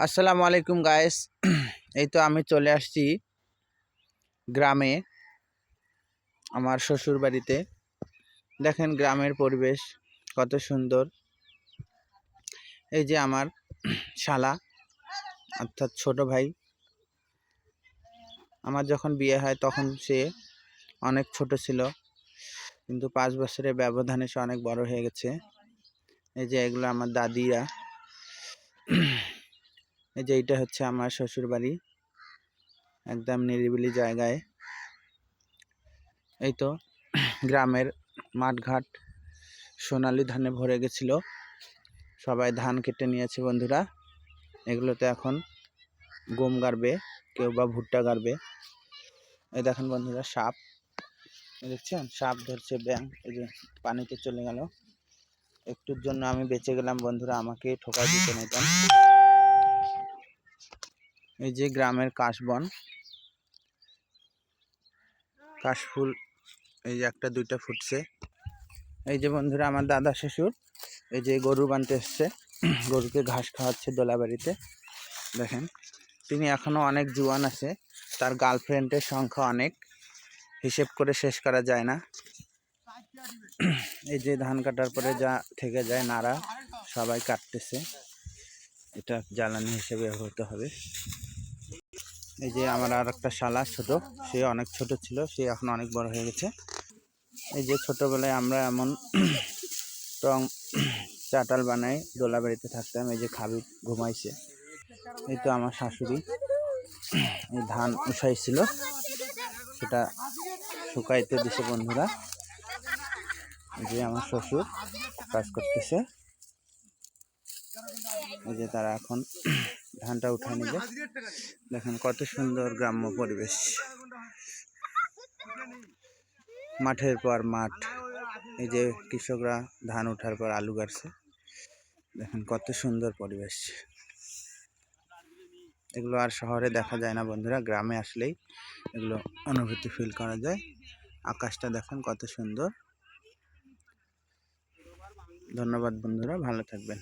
আসসালামু আলাইকুম গাইস। এই তো আমি চলে আসছি গ্রামে, আমার শ্বশুর বাড়িতে। দেখেন গ্রামের পরিবেশ কত সুন্দর। এই যে আমার শালা অর্থাৎ ছোট ভাই, আমার যখন বিয়ে হয় তখন সে অনেক ছোট ছিল, কিন্তু 5 বছরের ব্যবধানে সে অনেক বড় হয়ে গেছে। এই যে এগুলো আমার দাদিরা। এই যে এইটা হচ্ছে আমার শ্বশুর বাড়ি, একদম নিরিবিলি জায়গায়। এই তো গ্রামের মাঠঘাট সোনালি ধানে ভরে গেছিল, সবাই ধান কেটে নিয়েছে বন্ধুরা। এগুলোতে এখন গম গাড়বে, কেউ বা ভুট্টা গাড়বে। এই দেখেন বন্ধুরা, সাপ দেখছেন, সাপ ধরছে ব্যাঙ। এই যে পানিতে চলে গেল, একটুর জন্য আমি বেঁচে গেলাম বন্ধুরা, আমাকে ঠোকাই দিতে নিতাম। এই যে গ্রামের কাশবন, কাশফুল এই যে একটা দুইটা ফুটছে। এই যে বন্ধুরা আমার দাদা শ্বশুর, এই যে গরু বানতে এসছে, গরুকে ঘাস খাওয়াচ্ছে দোলাবাড়িতে। দেখেন তিনি এখনো অনেক জোয়ান আছে, তার গার্লফ্রেন্ডের সংখ্যা অনেক, হিসেব করে শেষ করা যায় না। এই যে ধান কাটার পরে যা থেকে যায় নাড়া, সবাই কাটতেছে, এটা জ্বালানি হিসেবে ব্যবহৃত হবে। এই যে আমার আর একটা শালা ছোট, সে অনেক ছোট ছিল, সে এখন অনেক বড় হয়ে গেছে। এই যে ছোটবেলায় আমরা এমন টং চাটাল বানাই দোলাবাড়িতে থাকতাম। এই যে খাবি ঘুমাইছে। এই তো আমার শাশুড়ি এই ধান উঠাইছিল, সেটা শুকাইতে দিছে বন্ধুরা। এই যে আমার শ্বশুর কাজ করতেছে, এই যে তারা এখন ধানটা উঠে নিবে। দেখেন কত সুন্দর গ্রাম্য পরিবেশ, মাঠের পর মাঠ। এই যে কৃষকরা ধান উঠার পর আলু গাড়ছে, দেখেন কত সুন্দর পরিবেশ। এগুলো আর শহরে দেখা যায় না বন্ধুরা, গ্রামে আসলেই এগুলো অনুভূতি ফিল করা যায়। আকাশটা দেখেন কত সুন্দর। ধন্যবাদ বন্ধুরা, ভালো থাকবেন।